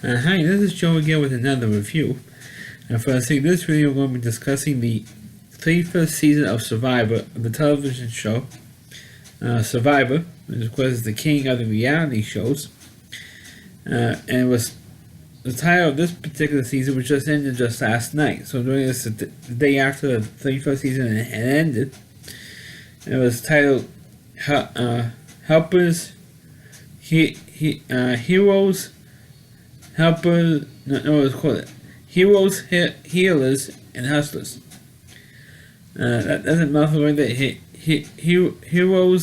Hi, this is Joe again with another review. And for this video, we're going to be discussing the 31st season of Survivor, the television show. Survivor, which of course is the king of the reality shows. And it was the title of this particular season, which just ended just last night. So during this, the day after the 31st season had ended, it was titled Helpers, Heroes, Helpers, no, it's called Heroes, Healers, and Hustlers. That doesn't mouthful right there. Heroes,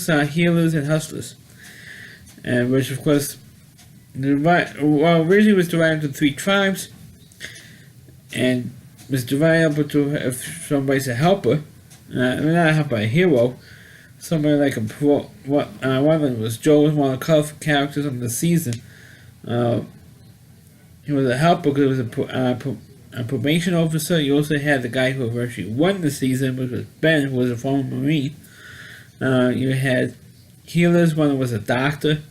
Healers, and Hustlers. And which, of course, originally was divided into 3 tribes, and was divided up into somebody's a helper, not a helper, a hero. Somebody like one of them was Joe, was one of the colorful characters of the season. He was a helper because he was a probation officer. You also had the guy who actually won the season, which was Ben, who was a former Marine. You had healers. One was a doctor.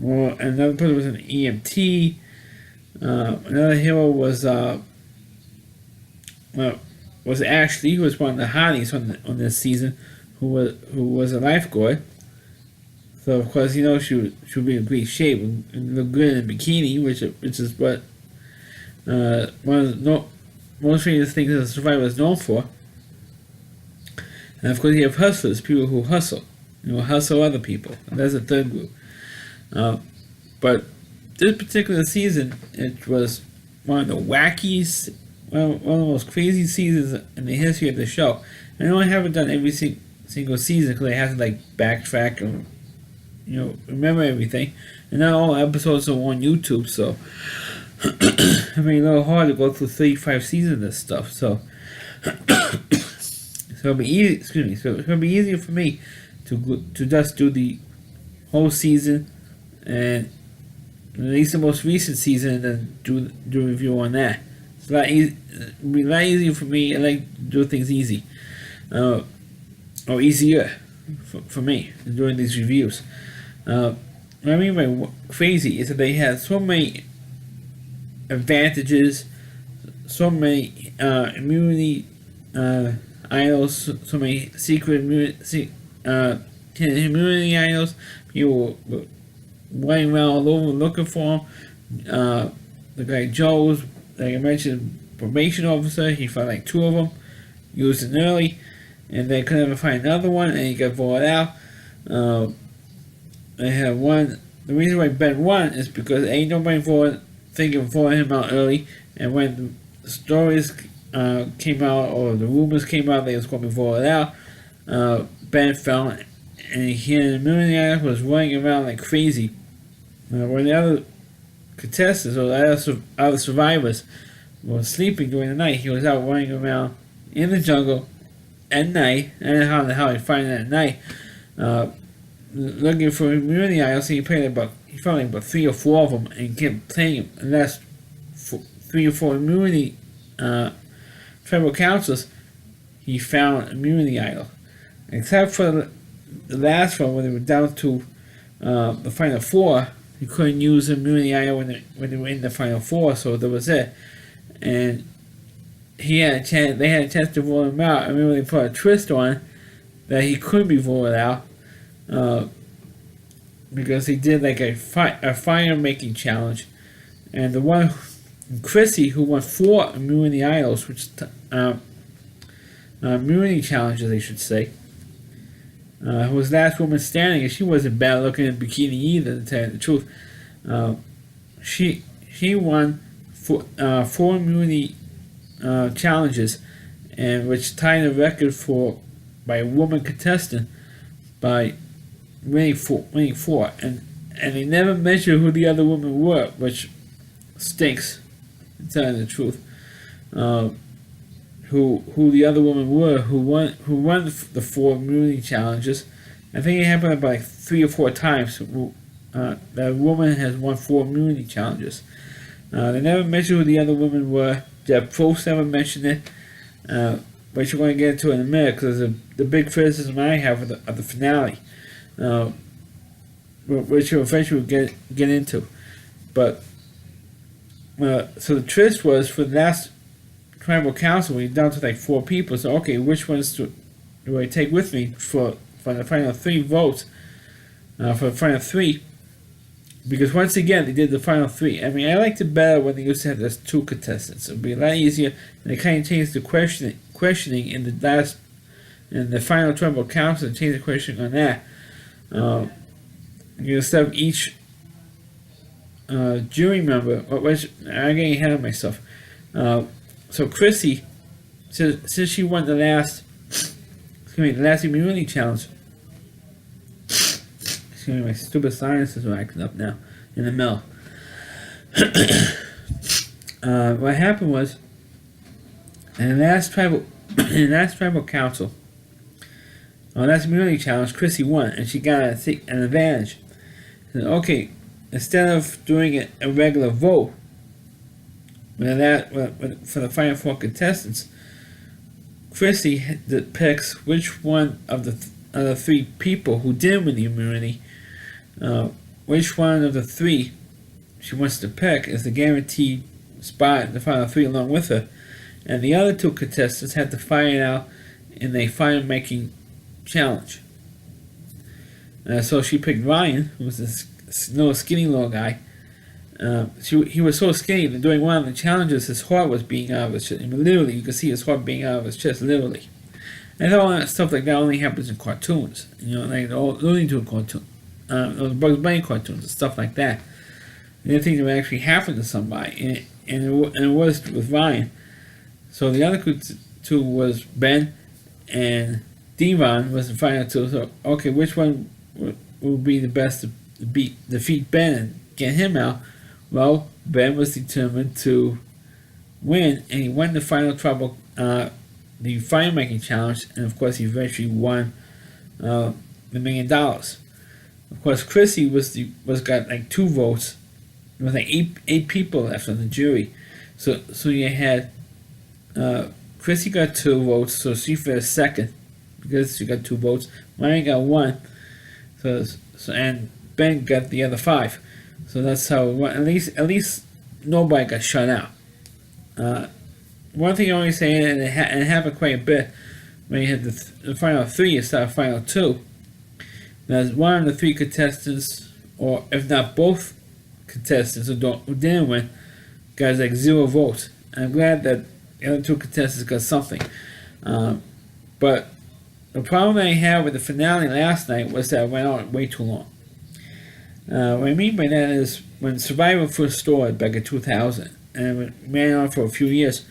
Or another person was an EMT. Another hero was Ashley, who was one of the hotties on this season, who was a lifeguard. So of course, she would be in great shape and look good in a bikini, which is what one of the most famous things that Survivor is known for. And of course, you have hustlers, people who hustle, hustle other people. And that's a third group. But this particular season, it was one of the wackiest, one of the most crazy seasons in the history of the show. And I know I haven't done every single season because I have to backtrack and remember everything. And not all episodes are on YouTube, so I mean, a little hard to go through 35 seasons of this stuff. So it'll be easy. So it's gonna be easier for me to just do the whole season and release the most recent season and then do a review on that. It's it'll be a lot easier for me. I like to do things easy, or easier for me doing these reviews. What I mean by crazy is that they had so many advantages, so many immunity idols, so many secret immunity idols. People were running around all over looking for them. The guy Joe's, like I mentioned, probation officer, he found 2 of them, used it early, and they couldn't ever find another one, and he got voted out. They had one. The reason why Ben won is because ain't nobody thinking of voting him out early, and when the stories came out or the rumors came out that he was going to be voted out, Ben fell, and he and the immunity was running around like crazy. When the other contestants or the other survivors were sleeping during the night, he was out running around in the jungle at night. I don't know how he find it at night. Looking for immunity idols, he found about 3 or 4 of them and kept playing them. And that's 3 or 4 immunity tribal councils. He found immunity idol, except for the last one when they were down to the final 4. You couldn't use immunity idol when they were in the final 4, so that was it. And he had a chance. They had a chance to vote him out. I remember they put a twist on it that he could be voted out. Because he did a fire making challenge, and the one Chrissy, who won 4 immunity idols, which immunity challenges, I should say, who was the last woman standing, and she wasn't bad looking in a bikini either, to tell you the truth. She won 4 immunity challenges, and which tied the record by a woman contestant by winning 4, and they never mentioned who the other women were, which stinks, to tell you the truth. Who the other women were who won the 4 immunity challenges. I think it happened about 3 or 4 times. That woman has won 4 immunity challenges. They never mentioned who the other women were. Jeff Probst never mentioned it. But you're going to get into it in a minute, because the big criticism I have of the finale, which you'll eventually get into. But So the twist was for the last tribal council, we down to like 4 people. So okay, which ones do I take with me for the final 3 votes? For the final 3, because once again they did the final 3. I mean, I liked it better when they used to have those 2 contestants. It would be a lot easier, and they kind of changed the questioning in the final tribal council. And changed the questioning on that. Instead of each jury member, I'm getting ahead of myself. So Chrissy, since she won the last immunity challenge. Excuse me, my stupid sinuses are acting up now in the middle. What happened was, in the last tribal council, last immunity challenge, Chrissy won, and she got an advantage. And okay, instead of doing it a regular vote, for the final 4 contestants, Chrissy picks which one of the 3 people who did win the immunity, which one of the 3 she wants to pick is the guaranteed spot in the final 3 along with her, and the other 2 contestants had to fight it out in a fire making challenge. So she picked Ryan, who was this little skinny little guy. He was so skinny that during one of the challenges his heart was being out of his chest. I mean, literally, you could see his heart being out of his chest, literally. And all that stuff like that only happens in cartoons, like the old Looney Tunes cartoon, those Bugs Bunny cartoons and stuff like that. And the thing that would actually happen to somebody, and it was with Ryan. So the other 2 was Ben and Devon was the final 2. So okay, which one would be the best to defeat Ben and get him out? Well, Ben was determined to win, and he won the final trouble, the fire making challenge, and of course he eventually won the $1 million. Of course, Chrissy got like 2 votes. There was like eight people left on the jury, so you had Chrissy got 2 votes, so she finished second because she got 2 votes. Ryan got 1, so and Ben got the other 5. So that's how it went. At least nobody got shut out. One thing I always say, and it happened quite a bit, when you had the final 3 instead of final 2, there's one of the 3 contestants, or if not both contestants who didn't win, got like 0 votes. And I'm glad that the other 2 contestants got something. But the problem I had with the finale last night was that it went on way too long. What I mean by that is when Survivor first started back in 2000, and it ran on for a few years,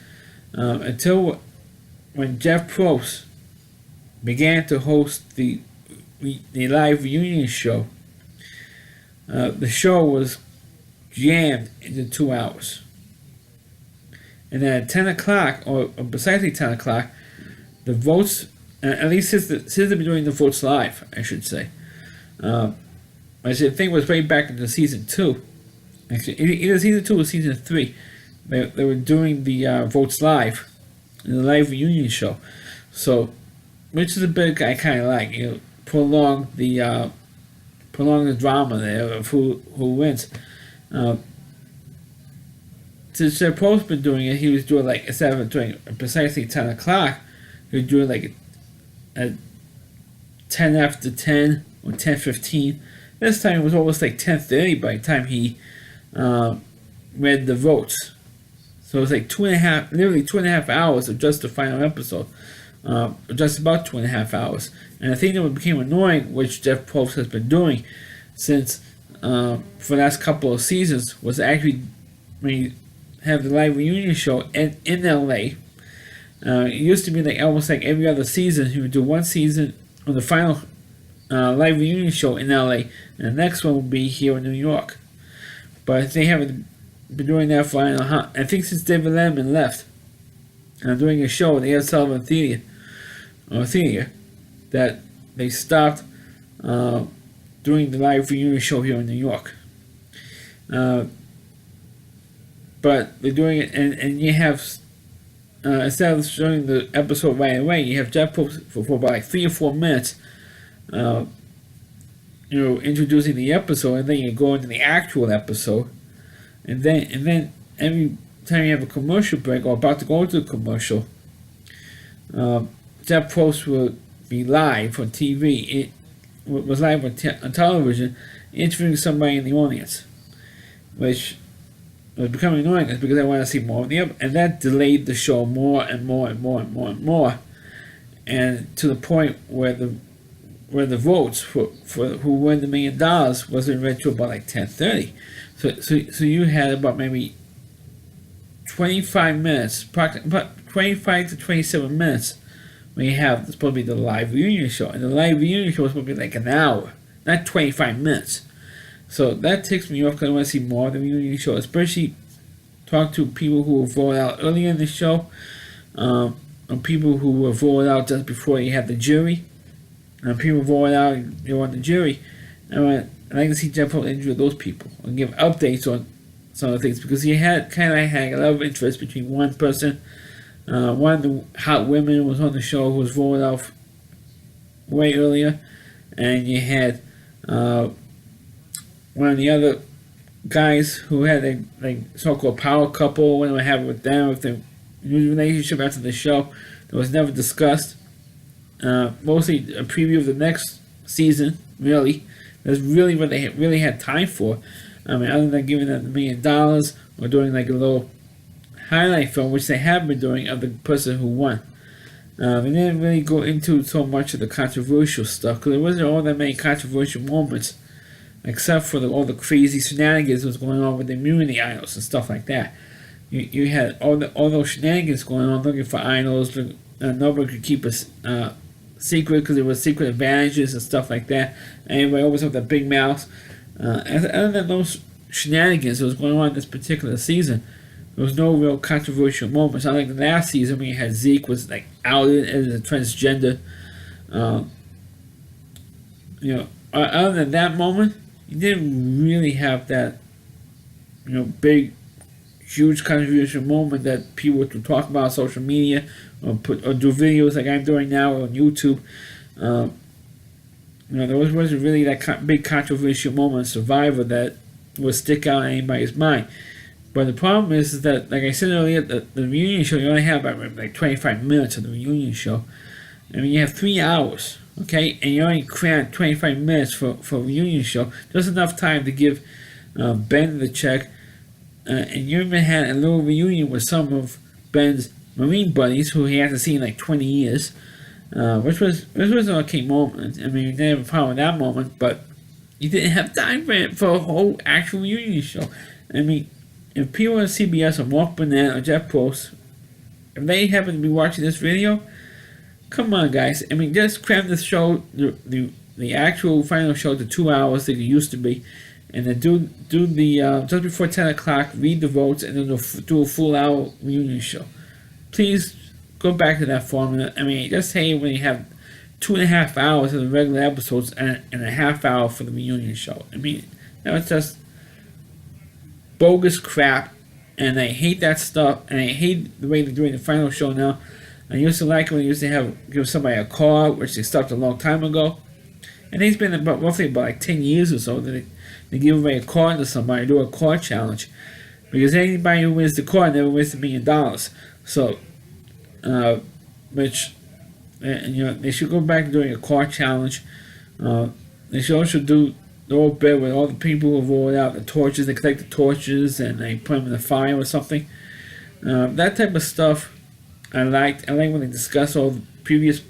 until when Jeff Probst began to host the live reunion show, the show was jammed into 2 hours. And then at 10 o'clock, or precisely 10 o'clock, the votes, at least since they've been doing the votes live, I should say. I think it was way back into season 2. Actually, either season 2 or season 3. They were doing the votes live in the live reunion show. So, which is a bit I kind of like. Prolong the drama there of who wins. Since Probst been doing it, he was doing like, instead of doing precisely 10 o'clock, he was doing like at 10 after 10 or 10:15. This time it was almost like 10:30 by the time he read the votes. So it was like literally 2.5 hours of just the final episode. Just about 2.5 hours. And the thing that became annoying, which Jeff Probst has been doing since for the last couple of seasons, was actually when you have the live reunion show in LA. It used to be like almost like every other season. He would do one season on the final live reunion show in LA, and the next one will be here in New York. But they haven't been doing that for I think since David Letterman left. Doing a show at the Ed Sullivan Theater, that they stopped doing the live reunion show here in New York. But they're doing it, and you have instead of showing the episode right away, you have Jeff Probst for about like 3 or 4 minutes. Introducing the episode, and then you go into the actual episode, and then every time you have a commercial break or about to go into a commercial, Jeff Probst would be live on TV. It was live on television, interviewing somebody in the audience, which was becoming annoying because I wanted to see more of the other, and that delayed the show more and more and more and more and more, and to the point where the votes for who won the $1 million wasn't read to about like 10:30. So you had about maybe 25 minutes, about 25 to 27 minutes, when you have supposed to be the live reunion show, and the live reunion show was supposed to be like an hour, not 25 minutes. So that takes me off because I want to see more of the reunion show, especially talk to people who were voted out earlier in the show, and people who were voted out just before you had the jury, and people voted out they were on the jury. I'd like to see Jeff Probst interview those people and give updates on some of the things, because he had a lot of interest between one person. One of the hot women was on the show who was voted out way earlier, and you had one of the other guys who had a so-called power couple. What do I have with them, with the new relationship after the show that was never discussed. Mostly a preview of the next season. Really, that's really what they really had time for. I mean, other than giving them $1 million or doing like a little highlight film, which they have been doing, of the person who won. They didn't really go into so much of the controversial stuff, because there wasn't all that many controversial moments, except for all the crazy shenanigans that was going on with the immunity idols and stuff like that. You had all those shenanigans going on, looking for idols. Nobody could keep a secret because there was secret advantages and stuff like that. Anybody always had that big mouth. Other than those shenanigans that was going on this particular season, there was no real controversial moments. Unlike the last season, when you had Zeke was like outed as a transgender. Other than that moment, you didn't really have that, big, huge controversial moment that people would talk about on social media or do videos like I'm doing now on YouTube. There wasn't really that big controversial moment in Survivor that would stick out in anybody's mind. But the problem is that, like I said earlier, the reunion show, you only have about like 25 minutes of the reunion show. I mean, you have 3 hours, okay? And you only crammed 25 minutes for a reunion show. Just enough time to give Ben the check. And you even had a little reunion with some of Ben's Marine buddies who he hasn't seen in like 20 years. Which was an okay moment. I mean, you didn't have a problem with that moment, but you didn't have time for a whole actual reunion show. I mean, if people on CBS or Mark Burnett or Jeff Probst, if they happen to be watching this video, come on, guys. I mean, just cram the show, the actual final show to 2 hours like it used to be, and then do the just before 10 o'clock, read the votes, and then do a full hour reunion show. Please go back to that formula. I mean, just say when you have 2.5 hours of the regular episodes and a half hour for the reunion show. I mean, that was just bogus crap, and I hate that stuff, and I hate the way they're doing the final show now. I used to like when they used to give somebody a card, which they stopped a long time ago. And it's been roughly about like 10 years or so that they give away a card to somebody, do a card challenge. Because anybody who wins the card never wins $1 million. So, they should go back to doing a card challenge. They should also do the whole bit with all the people who voted out the torches. They collect the torches and they put them in the fire or something. That type of stuff I liked. I like when they discuss all the previous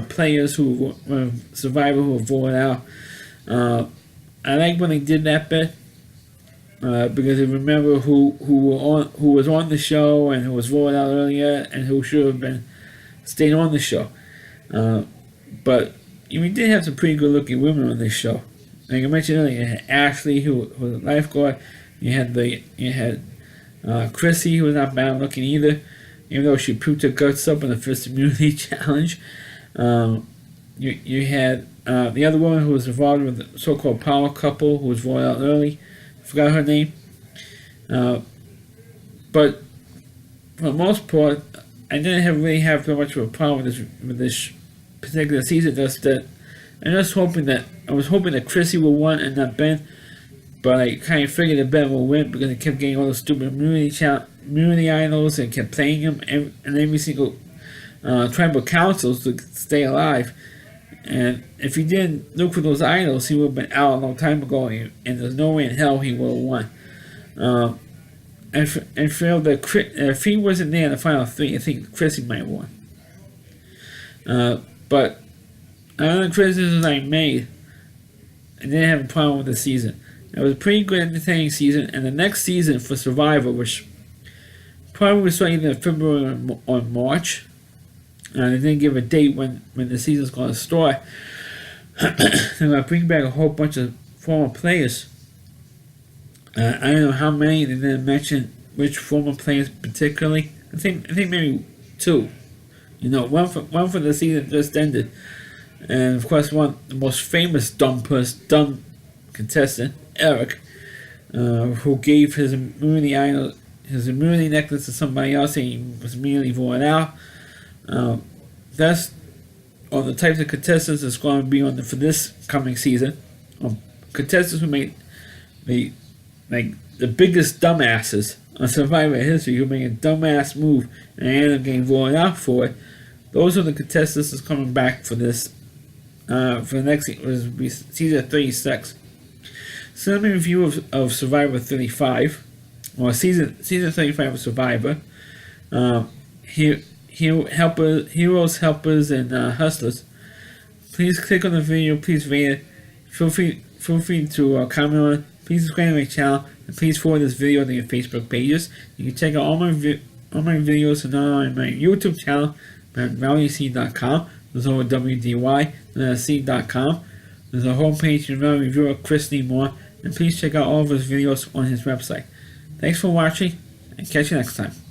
players who were Survivor who were voted out. I like when they did that bit because they remember who was on the show and who was voted out earlier and who should have been stayed on the show. But we did have some pretty good looking women on this show. Like I mentioned earlier, you had Ashley, who was a lifeguard. You had Chrissy, who was not bad looking either, even though she pooped her guts up in the first immunity challenge. You had the other woman who was involved with the so-called power couple who was voted out early. I forgot her name. But for the most part, I didn't really have too much of a problem with this particular season. Just that I was hoping that Chrissy would win and not Ben. but I kind of figured the Ben will win because they kept getting all those stupid immunity idols and kept playing him and every single tribal councils to stay alive. And if he didn't look for those idols, he would have been out a long time ago, and there's no way in hell he would have won. And feel that if he wasn't there in the final three, I think Chrissy might have won. But another criticism I made, I didn't have a problem with the season. It was a pretty good, entertaining season, and the next season for Survivor, which probably was either February or March. They didn't give a date when the season's going to start. They're going to bring back a whole bunch of former players. I don't know how many. They didn't mention which former players particularly. I think maybe two. One for the season just ended, and of course the most famous dumb contestant, Eric, who gave his immunity necklace to somebody else, and he was immediately voted out. That's on the types of contestants that's going to be for this coming season. Contestants who made the biggest dumbasses on Survivor history, who made a dumbass move and ended up getting voted out for it. Those are the contestants that's coming back for this. For the next season 36. So let me review of Survivor 35, or season 35 of Survivor. Heroes, helpers, and hustlers. Please click on the video. Please rate it. Feel free to comment on it. Please subscribe to my channel, and please forward this video to your Facebook pages. You can check out all my videos on my YouTube channel at valuec.com. There's over WDY.com. There's a homepage and reviewer Chris Neemore, and please check out all of his videos on his website. Thanks for watching, and catch you next time.